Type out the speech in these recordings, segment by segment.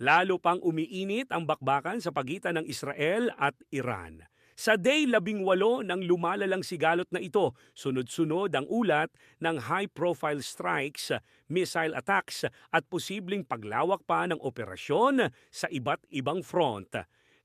Lalo pang umiinit ang bakbakan sa pagitan ng Israel at Iran. Sa day 18 ng lumalalang sigalot na ito, sunod-sunod ang ulat ng high-profile strikes, missile attacks at posibleng paglawak pa ng operasyon sa iba't ibang front.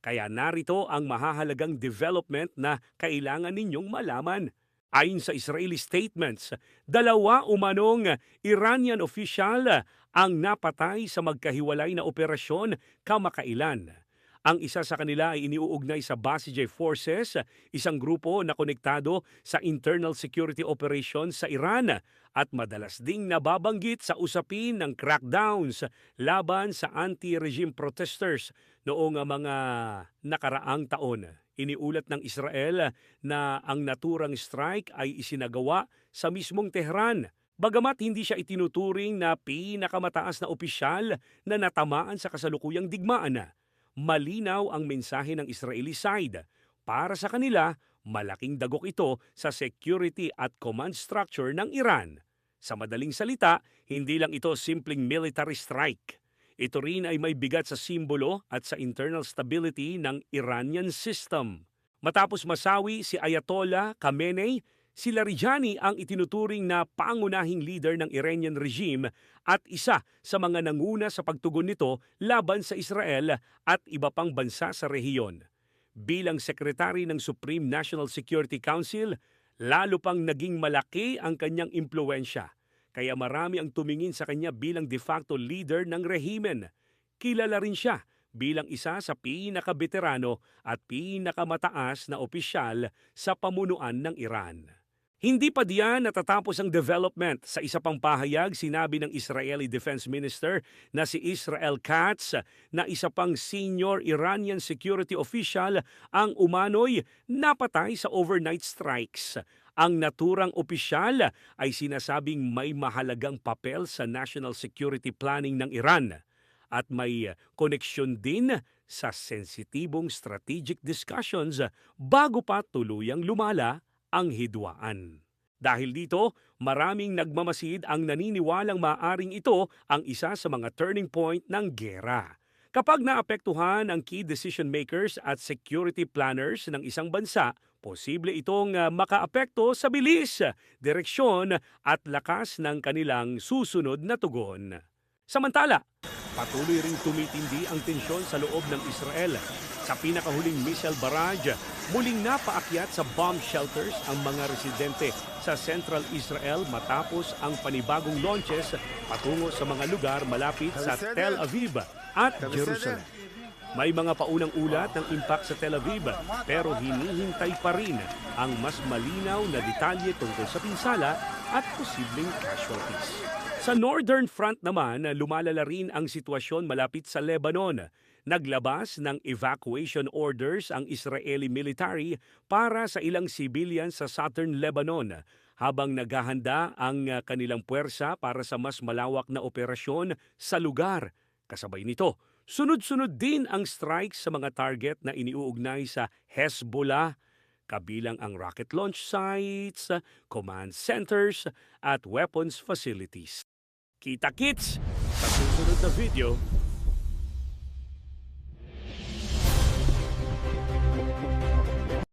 Kaya narito ang mahahalagang development na kailangan ninyong malaman. Ayon sa Israeli statements, dalawa umanong Iranian official ang napatay sa magkahiwalay na operasyon kamakailan. Ang isa sa kanila ay iniuugnay sa Basij Forces, isang grupo na konektado sa internal security operations sa Iran at madalas ding nababanggit sa usapin ng crackdowns laban sa anti-regime protesters noong mga nakaraang taon. Iniulat ng Israel na ang naturang strike ay isinagawa sa mismong Tehran. Bagamat hindi siya itinuturing na pinakamataas na opisyal na natamaan sa kasalukuyang digmaan, malinaw ang mensahe ng Israeli side. Para sa kanila, malaking dagok ito sa security at command structure ng Iran. Sa madaling salita, hindi lang ito simpleng military strike. Ito rin ay may bigat sa simbolo at sa internal stability ng Iranian system. Matapos masawi si Ayatollah Khamenei, si Larijani ang itinuturing na pangunahing leader ng Iranian regime at isa sa mga nanguna sa pagtugon nito laban sa Israel at iba pang bansa sa rehiyon. Bilang sekretary ng Supreme National Security Council, lalo pang naging malaki ang kanyang impluwensya. Kaya marami ang tumingin sa kanya bilang de facto leader ng rehimen. Kilala rin siya bilang isa sa pinakabeterano at pinakamataas na opisyal sa pamunuan ng Iran. Hindi pa diyan natatapos ang development. Sa isa pang pahayag, sinabi ng Israeli Defense Minister na si Israel Katz na isa pang senior Iranian security official ang umano'y napatay sa overnight strikes. Ang naturang opisyal ay sinasabing may mahalagang papel sa national security planning ng Iran at may koneksyon din sa sensitibong strategic discussions bago pa tuluyang lumala ang hidwaan. Dahil dito, maraming nagmamasid ang naniniwalang maaring ito ang isa sa mga turning point ng gera. Kapag naapektuhan ang key decision makers at security planners ng isang bansa, posible itong makaapekto sa bilis, direksyon at lakas ng kanilang susunod na tugon. Samantala, patuloy ring tumitindi ang tensyon sa loob ng Israel. Sa pinakahuling missile barrage, muling napaakyat sa bomb shelters ang mga residente sa Central Israel matapos ang panibagong launches patungo sa mga lugar malapit sa Tel Aviv at Jerusalem. May mga paunang ulat ng impact sa Tel Aviv pero hinihintay pa rin ang mas malinaw na detalye tungkol sa pinsala at posibleng casualties. Sa Northern Front naman, lumalala rin ang sitwasyon malapit sa Lebanon. Naglabas ng evacuation orders ang Israeli military para sa ilang civilian sa Southern Lebanon habang naghahanda ang kanilang puwersa para sa mas malawak na operasyon sa lugar. Kasabay nito, sunod-sunod din ang strikes sa mga target na iniuugnay sa Hezbollah, kabilang ang rocket launch sites, command centers at weapons facilities. Kita-kits sa susunod na video.